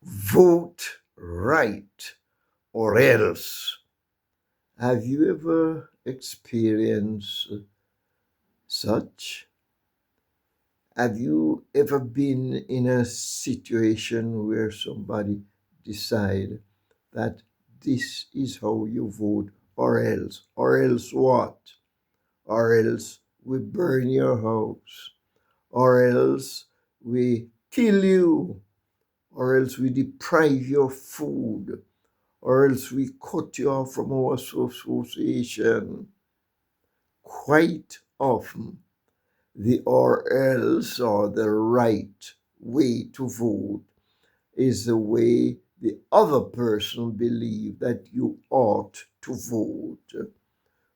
vote right or else. Have you ever experienced such? Have you ever been in a situation where somebody decide that this is how you vote or else what? Or else we burn your house, or else we kill you, or else we deprive you of food, or else we cut you off from our association. Quite often, the or else or the right way to vote is the way the other person believes that you ought to vote.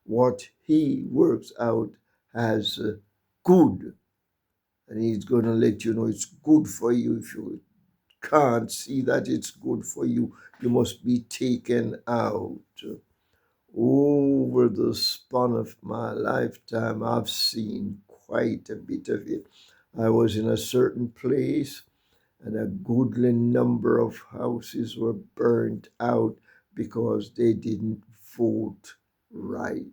What he works out as good, and he's going to let you know it's good for you. If you can't see that it's good for you, you must be taken out. Over the span of my lifetime, I've seen quite a bit of it. I was in a certain place, and a goodly number of houses were burnt out because they didn't vote right.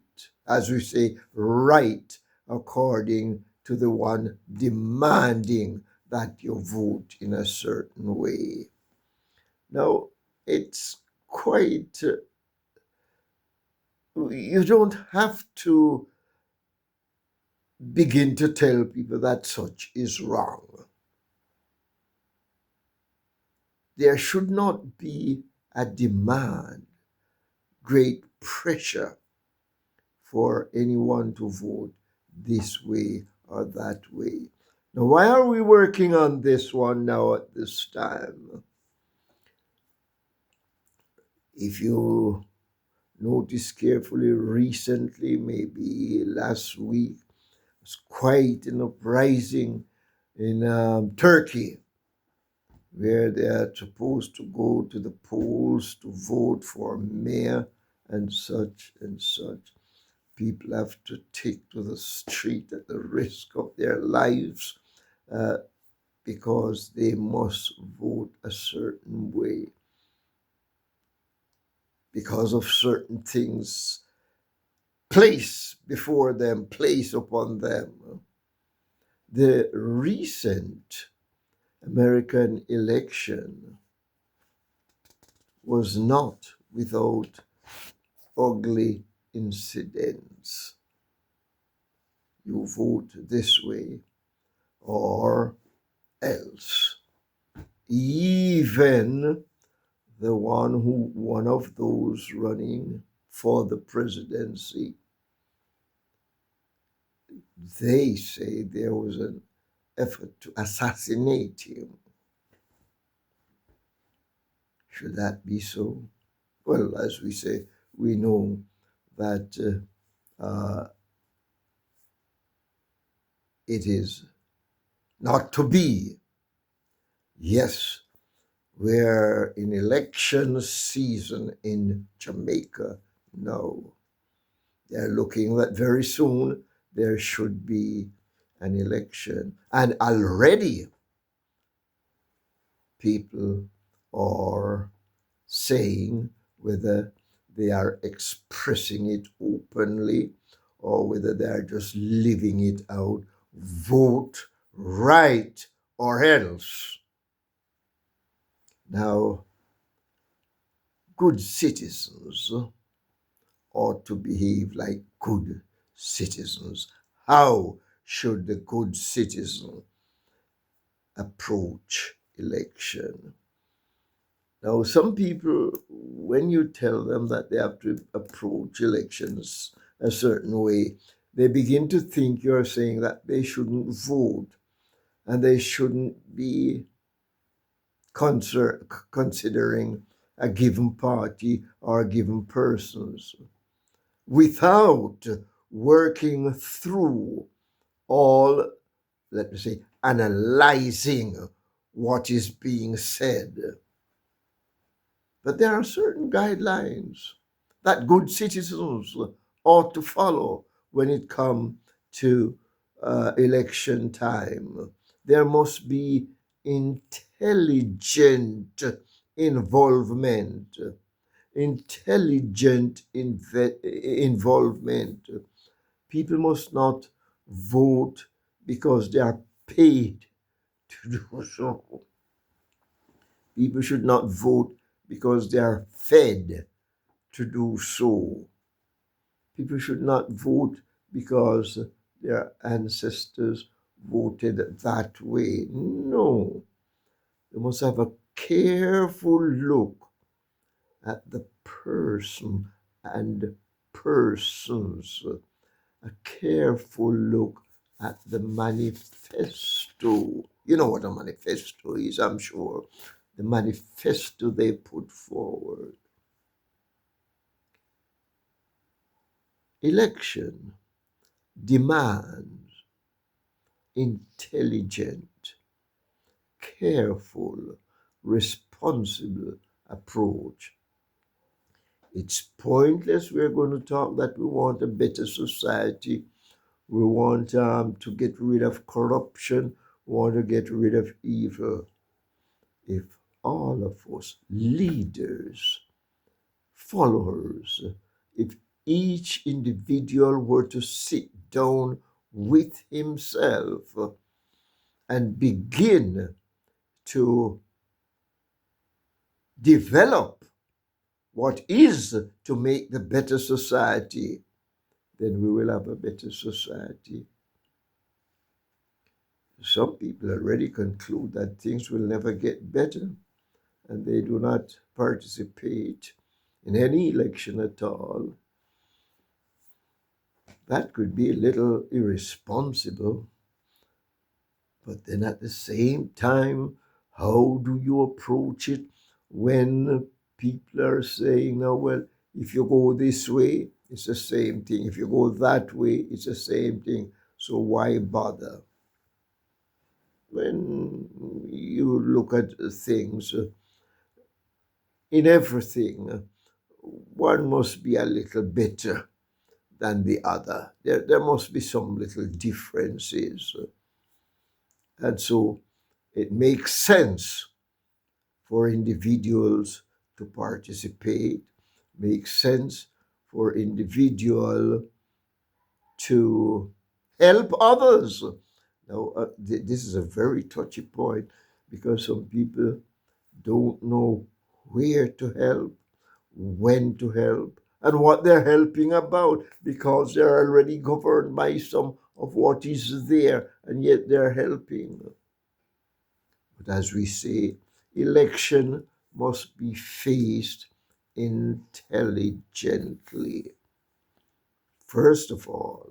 As we say, right according to the one demanding that you vote in a certain way. Now, it's quite, you don't have to begin to tell people that such is wrong. There should not be a demand, great pressure for anyone to vote this way or that way. Now, why are we working on this one now at this time? If you notice carefully recently, maybe last week, was quite an uprising in Turkey, where they are supposed to go to the polls to vote for mayor and such and such. People have to take to the street at the risk of their lives uh, because they must vote a certain way because of certain things placed upon them. The recent American election was not without ugly incidents. You vote this way or else. Even one of those running for the presidency, they say there was an effort to assassinate him. Should that be so? Well, as we say, we know that it is not to be. Yes, we're in election season in Jamaica now. They're looking that very soon there should be an election. And already people are saying whether they are expressing it openly or whether they are just living it out. Vote right or else. Now, good citizens ought to behave like good citizens. How should the good citizen approach election? Now, some people, when you tell them that they have to approach elections a certain way, they begin to think you're saying that they shouldn't vote and they shouldn't be considering a given party or a given persons without working through all, let me say, analyzing what is being said. But there are certain guidelines that good citizens ought to follow when it comes to election time. There must be intelligent involvement. Intelligent involvement. People must not vote because they are paid to do so. People should not vote because they are fed to do so. People should not vote because their ancestors voted that way. No. They must have a careful look at the person and persons, a careful look at the manifesto. You know what a manifesto is, I'm sure. The manifesto they put forward. Election demands intelligent, careful, responsible approach. It's pointless. We're going to talk that we want a better society. We want to get rid of corruption. We want to get rid of evil. If all of us, leaders, followers, if each individual were to sit down with himself and begin to develop what is to make the better society, then we will have a better society. Some people already conclude that things will never get better, and they do not participate in any election at all. That could be a little irresponsible, but then at the same time, how do you approach it when people are saying, now, well, if you go this way, it's the same thing. If you go that way, it's the same thing. So why bother? When you look at things, in everything, one must be a little better than the other. There must be some little differences. And so it makes sense for individuals to participate, makes sense for individual to help others. Now, this is a very touchy point because some people don't know where to help, when to help, and what they're helping about because they're already governed by some of what is there, and yet they're helping. But as we say, election must be faced intelligently. First of all,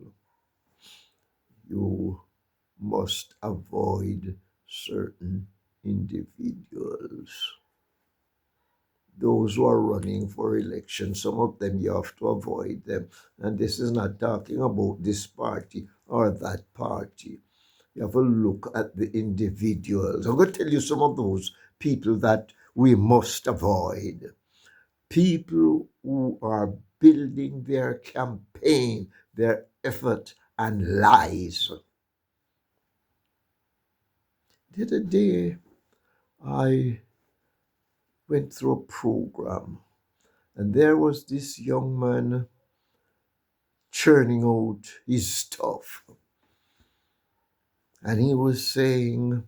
you must avoid certain individuals. Those who are running for election, some of them you have to avoid them. And this is not talking about this party or that party. You have a look at the individuals. I'm going to tell you some of those people that we must avoid. People who are building their campaign, their effort, and lies. The other day, I went through a program, and there was this young man churning out his stuff. And he was saying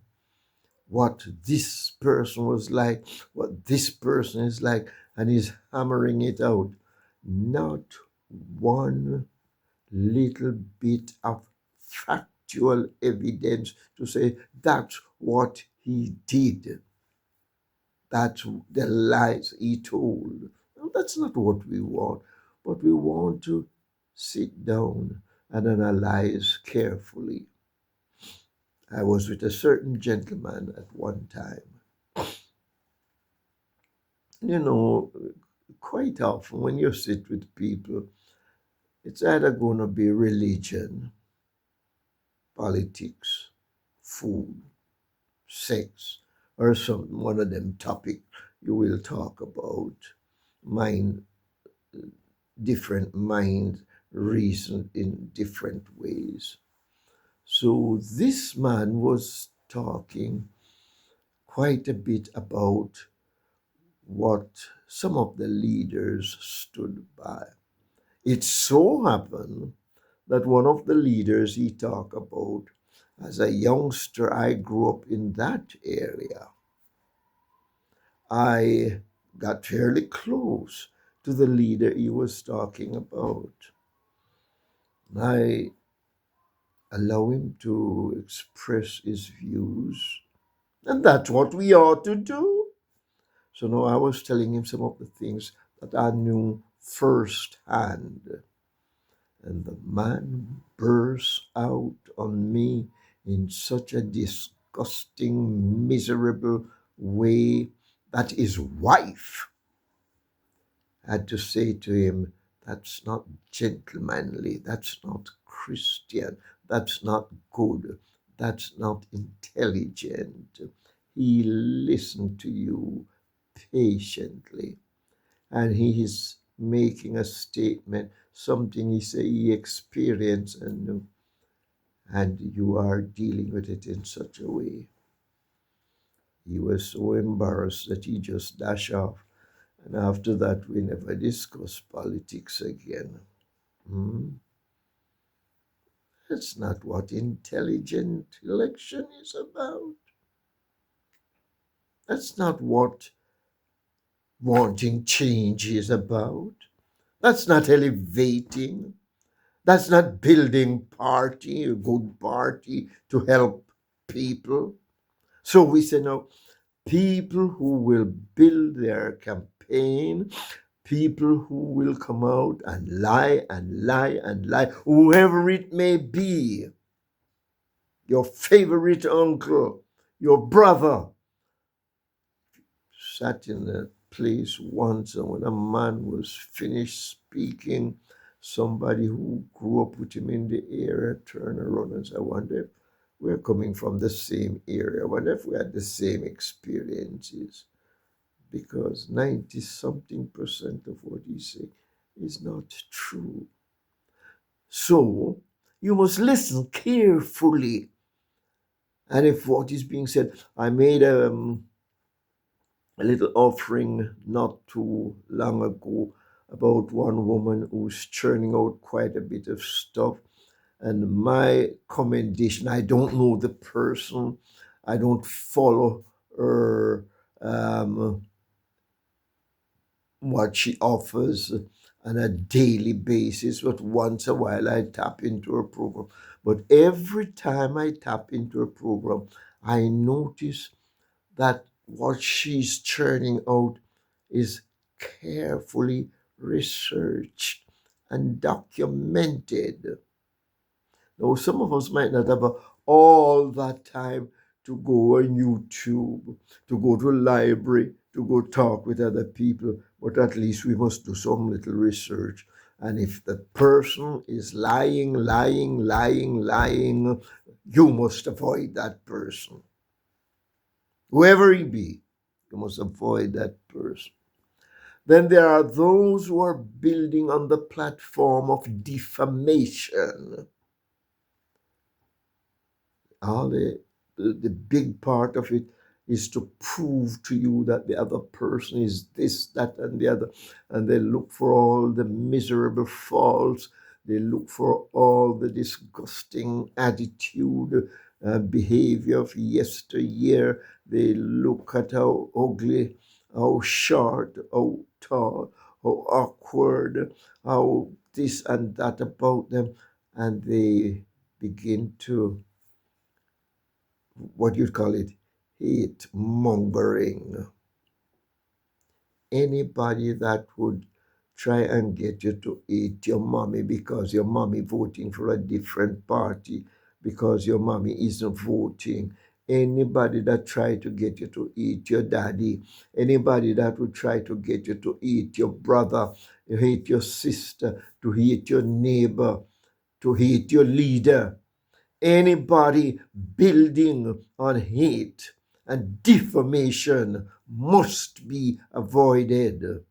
what this person was like, what this person is like, and he's hammering it out. Not one little bit of factual evidence to say that's what he did. That's the lies he told. Now, that's not what we want, but we want to sit down and analyze carefully. I was with a certain gentleman at one time. You know, quite often when you sit with people, it's either going to be religion, politics, food, sex, or some one of them topic you will talk about. Mind, different minds reason in different ways. So this man was talking quite a bit about what some of the leaders stood by. It so happened that one of the leaders he talked about, as a youngster, I grew up in that area. I got fairly close to the leader he was talking about. I allow him to express his views, and that's what we ought to do. So now I was telling him some of the things that I knew firsthand, and the man burst out on me in such a disgusting, miserable way that his wife had to say to him, "That's not gentlemanly, that's not Christian, that's not good, that's not intelligent." He listened to you patiently, and he is making a statement, something he said he experienced and knew, and you are dealing with it in such a way. He was so embarrassed that he just dashed off. And after that, we never discussed politics again. Hmm? That's not what intelligent election is about. That's not what wanting change is about. That's not elevating. That's not building party, a good party to help people. So we say now, people who will build their campaign, people who will come out and lie and lie and lie, whoever it may be, your favorite uncle, your brother, sat in a place once, and when a man was finished speaking, somebody who grew up with him in the area turned around and said, "I wonder if we're coming from the same area. I wonder if we had the same experiences." Because 90 something percent of what he said is not true. So you must listen carefully. And if what is being said, I made a little offering not too long ago about one woman who's churning out quite a bit of stuff. And my commendation, I don't know the person, I don't follow her, what she offers on a daily basis, but once a while I tap into her program. But every time I tap into her program, I notice that what she's churning out is carefully researched and documented. Now, some of us might not have all that time to go on YouTube, to go to a library, to go talk with other people, but at least we must do some little research. And if the person is lying, lying, lying, lying, you must avoid that person. Whoever he be, you must avoid that person. Then there are those who are building on the platform of defamation. All the big part of it is to prove to you that the other person is this, that, and the other. And they look for all the miserable faults. They look for all the disgusting attitude, behavior of yesteryear. They look at how ugly, how short, how tall, how awkward, how this and that about them. And they begin to, what you'd call it, hate mongering. Anybody that would try and get you to hate your mommy because your mommy voting for a different party, because your mommy isn't voting. Anybody that try to get you to eat your daddy, anybody that would try to get you to eat your brother, to hate your sister, to hate your neighbor, to hate your leader, anybody building on hate and defamation must be avoided.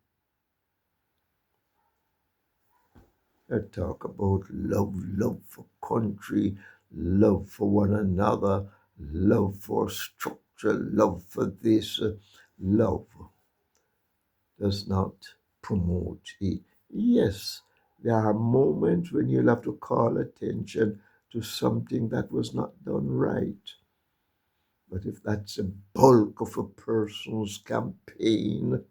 I talk about love, love for country, love for one another, love for structure, natural love for this. Love does not promote it. Yes, there are moments when you'll have to call attention to something that was not done right. But if that's the bulk of a person's campaign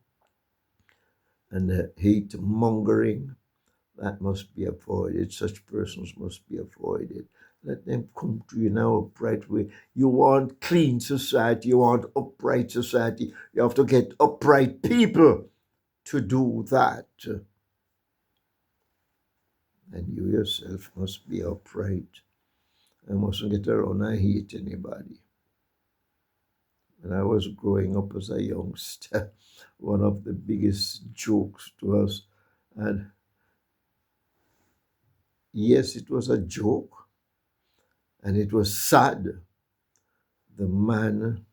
and the hate mongering, that must be avoided. Such persons must be avoided. Let them come to you in an upright way. You want clean society, you want upright society. You have to get upright people to do that. And you yourself must be upright. I mustn't get around and hate anybody. When I was growing up as a youngster, one of the biggest jokes to us, and yes, it was a joke, and it was sad. The man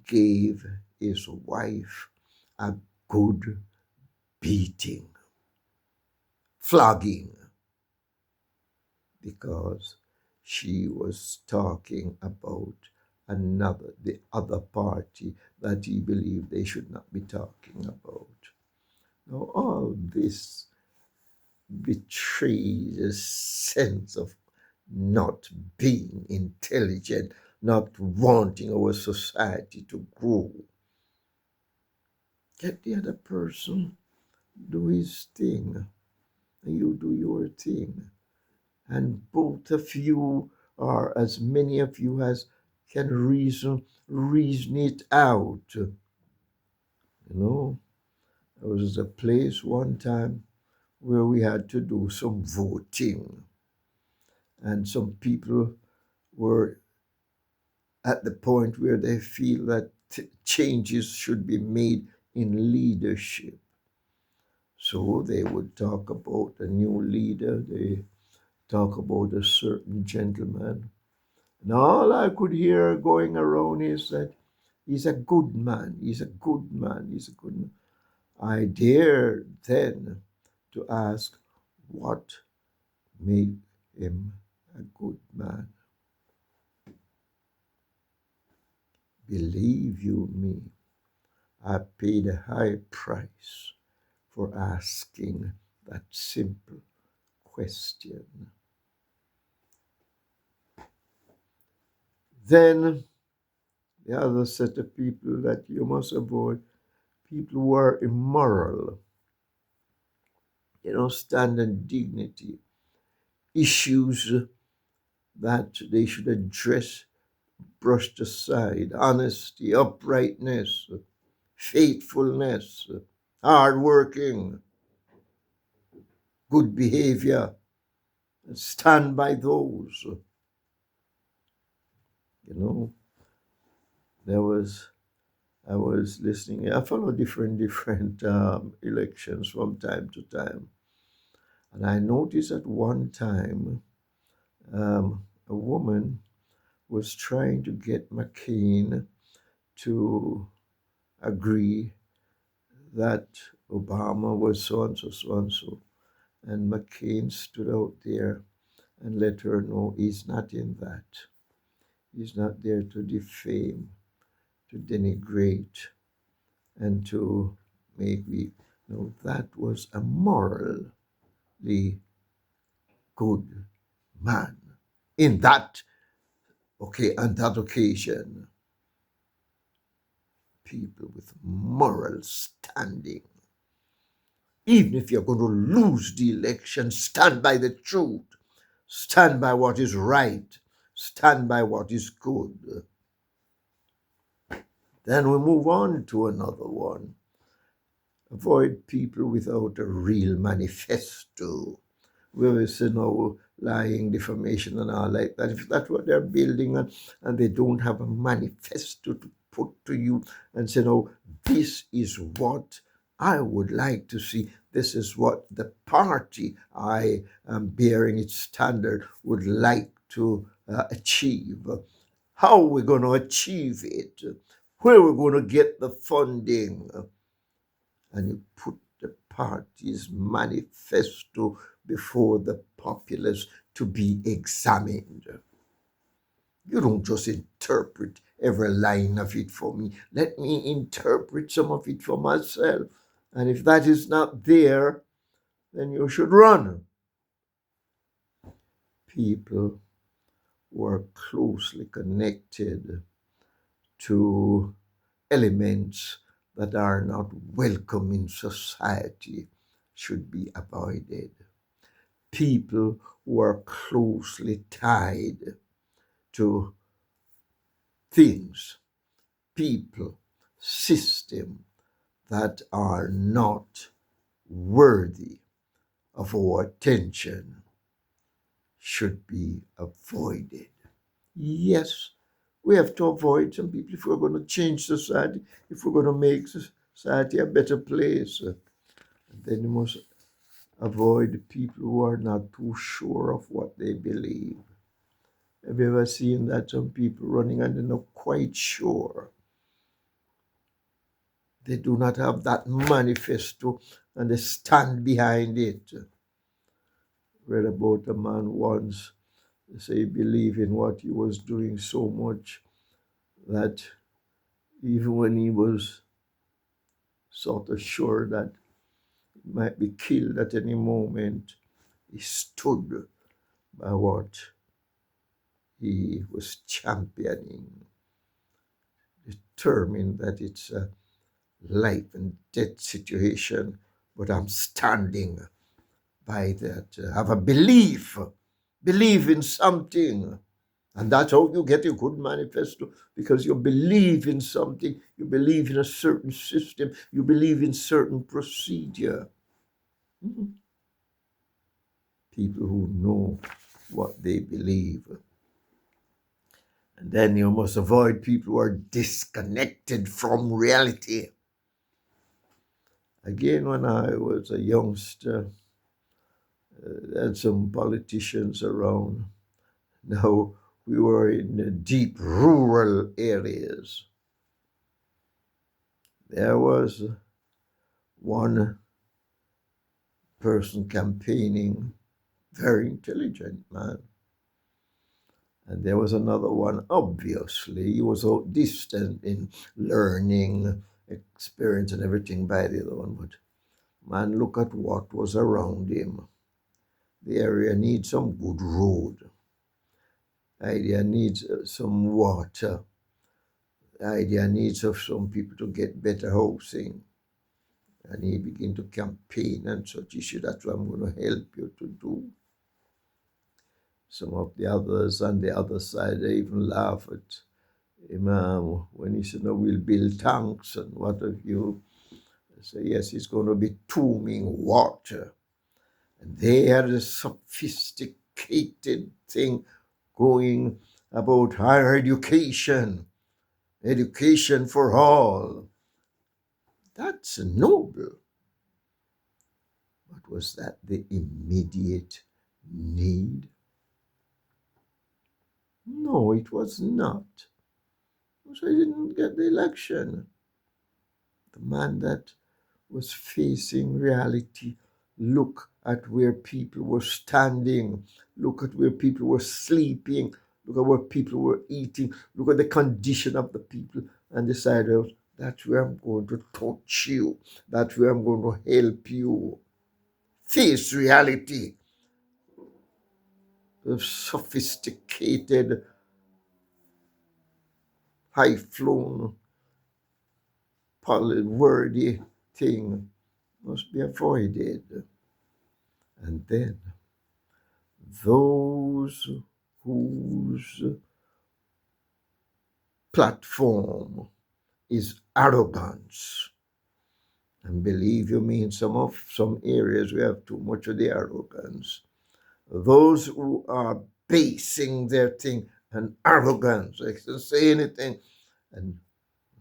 gave his wife a good beating, flogging, because she was talking about the other party that he believed they should not be talking about. Now, all this betrays a sense of not being intelligent, not wanting our society to grow. Let the other person do his thing, and you do your thing. And both of you, or as many of you as can reason it out. You know, there was a place one time where we had to do some voting, and some people were at the point where they feel that changes should be made in leadership. So they would talk about a new leader, they talk about a certain gentleman. And all I could hear going around is that he's a good man, he's a good man, he's a good man. I dared then to ask what made him a good man. Believe you me, I paid a high price for asking that simple question. Then the other set of people that you must avoid, people who are immoral, stand in dignity, issues that they should address brushed aside, honesty, uprightness, faithfulness, hard working, good behavior, and stand by those. I was listening. I follow different elections from time to time, and I noticed at one time a woman was trying to get McCain to agree that Obama was so and so, so and so. And McCain stood out there and let her know he's not in that. He's not there to defame, to denigrate, and to make me know that was a morally good man in that, on that occasion. People with moral standing. Even if you're going to lose the election, stand by the truth. Stand by what is right. Stand by what is good. Then we move on to another one. Avoid people without a real manifesto. Where we say no lying, defamation, and all like that. If that's what they're building on, and they don't have a manifesto to put to you and say, no, this is what I would like to see. This is what the party I am bearing its standard would like to achieve. How are we going to achieve it? Where are we going to get the funding? And you put the party's manifesto before the populace to be examined. You don't just interpret every line of it for me. Let me interpret some of it for myself. And if that is not there, then you should run. People who are closely connected to elements that are not welcome in society should be avoided. People who are closely tied to things, people, system that are not worthy of our attention should be avoided. Yes, we have to avoid some people if we're going to change society, if we're going to make society a better place. Then you must avoid people who are not too sure of what they believe. Have you ever seen that some people running and they're not quite sure? They do not have that manifesto and they stand behind it. Read about a man once, say he believed in what he was doing so much that even when he was sort of sure that he might be killed at any moment, he stood by what he was championing, determined that it's a life and death situation, but I'm standing by that. Have a belief in something. And that's how you get a good manifesto, because you believe in something, you believe in a certain system, you believe in certain procedure. People who know what they believe. And then you must avoid people who are disconnected from reality. Again, when I was a youngster, there had some politicians around. Now, we were in deep rural areas. There was one person campaigning, very intelligent man. And there was another one, obviously, he was so distant in learning, experience, and everything by the other one. But man, look at what was around him. The area needs some good road. The area needs some water. The area needs of some people to get better housing. And he began to campaign and such issue. That's what I'm going to help you to do. Some of the others on the other side, they even laugh at him when he said, no, we'll build tanks and what have you. They say, yes, he's going to be tombing water. And they had a sophisticated thing going about higher education, education for all. That's noble. But was that the immediate need? No, it was not. So he didn't get the election. The man that was facing reality, look at where people were standing, look at where people were sleeping, look at where people were eating, look at the condition of the people, and decided, that's where I'm going to touch you, that's where I'm going to help you. Face reality. The sophisticated, high-flown, worthy thing must be avoided. And then those whose platform is arrogance. And believe you me, in some areas we have too much of the arrogance. Those who are basing their thing on arrogance, they can say anything and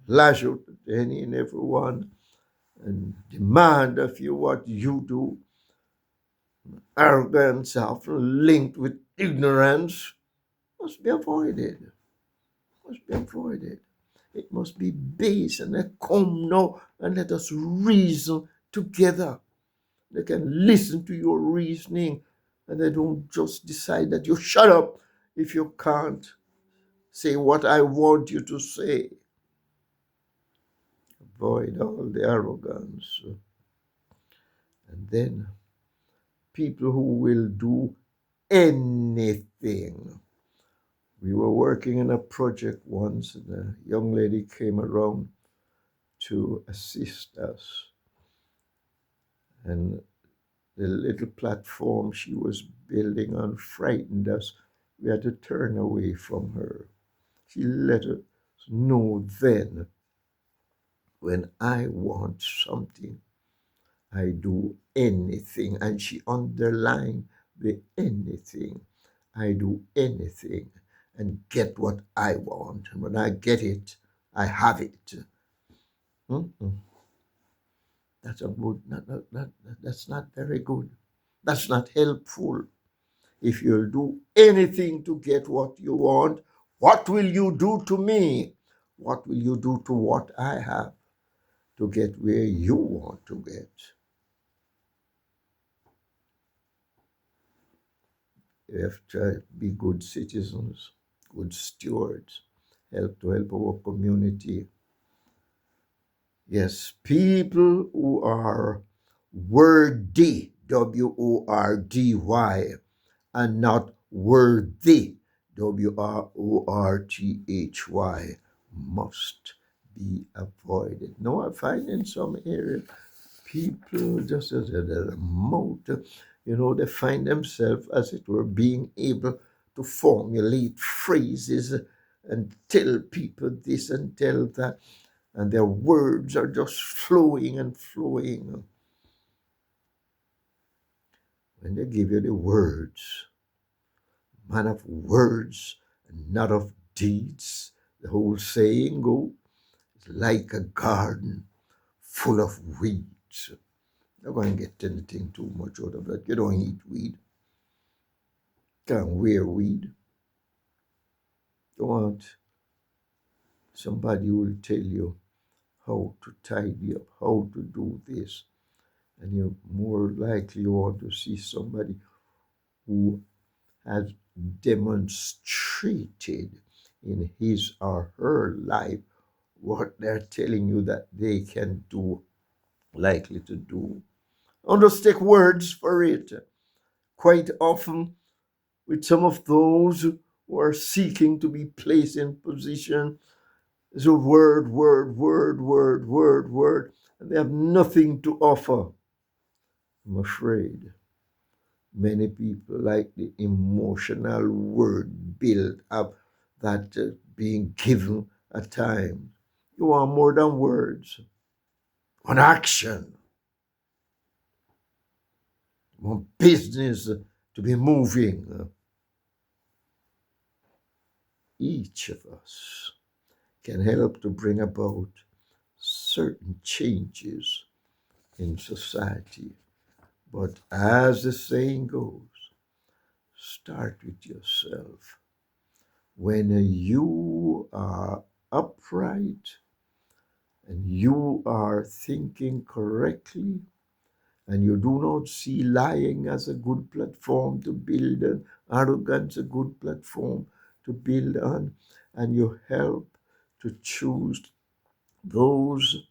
lash out at any and everyone and demand of you what you do. Arrogance, often linked with ignorance, must be avoided. Must be avoided. It must be based, and they come now and let us reason together. They can listen to your reasoning, and they don't just decide that you shut up if you can't Say what I want you to say. Avoid all the arrogance. And then people who will do anything. We were working in a project once, and a young lady came around to assist us. And the little platform she was building on frightened us. We had to turn away from her. She let us know then, when I want something, I do anything. And she underlined the anything. I do anything and get what I want. And when I get it, I have it. Mm-mm. That's a good, that's not very good. That's not helpful. If you'll do anything to get what you want, what will you do to me? What will you do to what I have to get where you want to get? We have to be good citizens, good stewards, help our community. Yes, people who are worthy, wordy, and not worthy, worthy, must be avoided. Now, I find in some areas people just as a mouth, they find themselves, as it were, being able to formulate phrases and tell people this and tell that, and their words are just flowing and flowing. When they give you the words, man of words and not of deeds, the whole saying go, it's like a garden full of weeds. You're going to get anything too much out of that. You don't eat weed. Can't wear weed. You want somebody who will tell you how to tidy up, how to do this. And you're more likely you want to see somebody who has demonstrated in his or her life what they're telling you that they can do, likely to do. Don't just take words for it. Quite often, with some of those who are seeking to be placed in position, is a word, word, word, word, word, word, and they have nothing to offer. I'm afraid many people like the emotional word build up that being given at times. You want more than words. You want action. You want business to be moving. Each of us can help to bring about certain changes in society. But as the saying goes, start with yourself. When you are upright and you are thinking correctly, and you do not see lying as a good platform to build on, arrogance a good platform to build on, and you help to choose those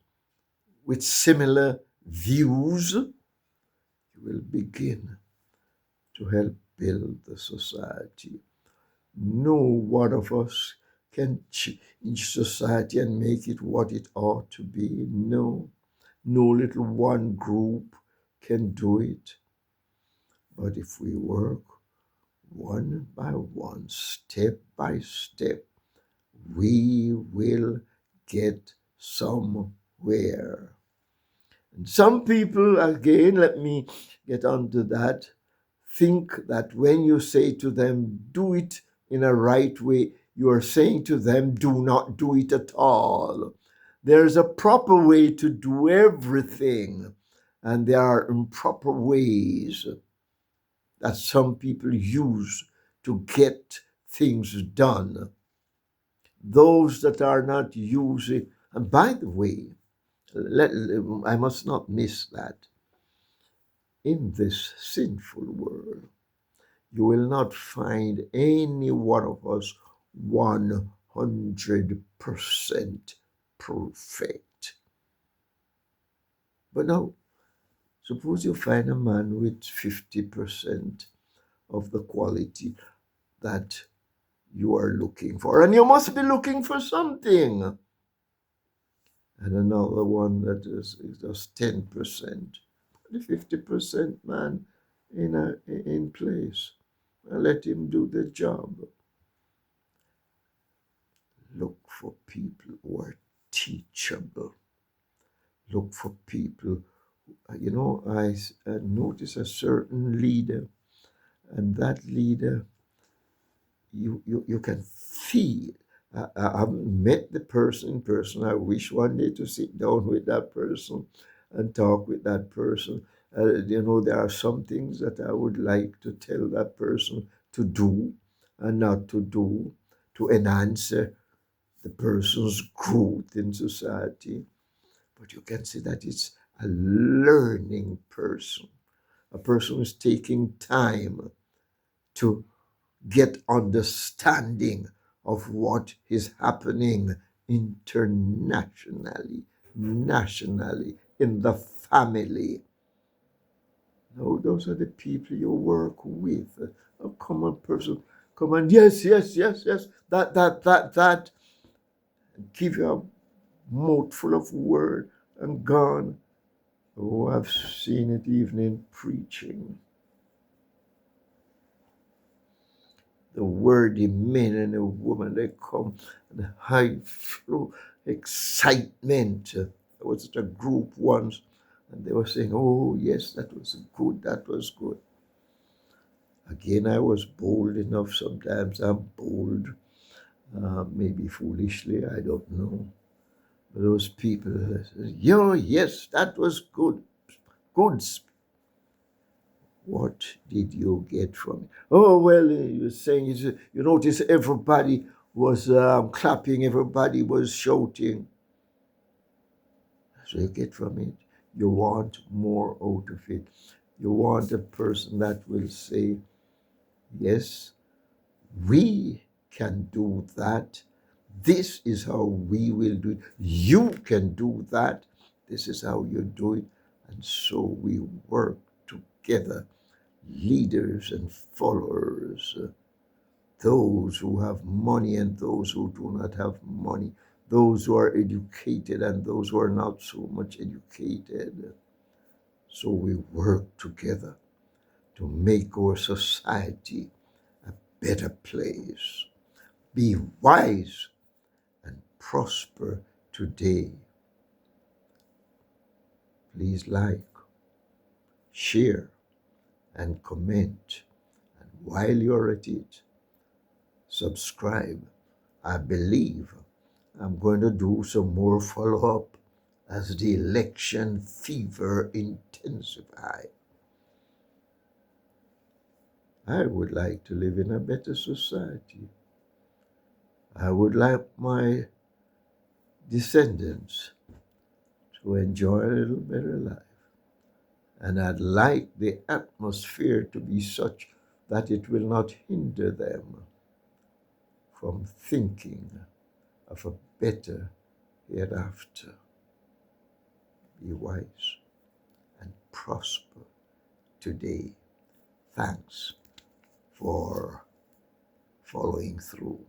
with similar views, you will begin to help build the society. No one of us can change society and make it what it ought to be. No, no little one group can do it. But if we work one by one, step by step, we will get somewhere. And some people, again, let me get onto that, think that when you say to them, do it in a right way, you are saying to them, do not do it at all. There's a proper way to do everything, and there are improper ways that some people use to get things done. Those that are not using, and by the way, I must not miss that. In this sinful world, you will not find any one of us 100% perfect. But now, suppose you find a man with 50% of the quality that you are looking for, and you must be looking for something, and another one that is just 10%. Put the 50% man in place and let him do the job. Look for people who are teachable. Look for people. I notice a certain leader, and that leader, you can feel. I haven't met the person in person. I wish one day to sit down with that person and talk with that person. There are some things that I would like to tell that person to do and not to do to enhance the person's growth in society. But you can see that it's a learning person, a person who's taking time to get understanding of what is happening internationally, nationally, in the family. No, those are the people you work with. A common person. Come on, yes, yes, yes, yes. That. Give you a mouthful of word and gone. Oh, I've seen it even in preaching. The wordy men and the women, they come and high flow excitement. There was a group once, and they were saying, oh, yes, that was good, that was good. Again, I was bold enough. Sometimes I'm bold, maybe foolishly, I don't know. But those people that said, yo, yes, that was good, good. What did you get from it? Oh, well, you were saying, you notice everybody was clapping, everybody was shouting. So you get from it. You want more out of it. You want a person that will say, yes, we can do that. This is how we will do it. You can do that. This is how you do it. And so we work together, leaders and followers, those who have money and those who do not have money, those who are educated and those who are not so much educated. So we work together to make our society a better place. Be wise and prosper today. Please like, share, and comment. And while you're at it, subscribe. I believe I'm going to do some more follow-up as the election fever intensifies. I would like to live in a better society. I would like my descendants to enjoy a little better life. And I'd like the atmosphere to be such that it will not hinder them from thinking of a better hereafter. Be wise and prosper today. Thanks for following through.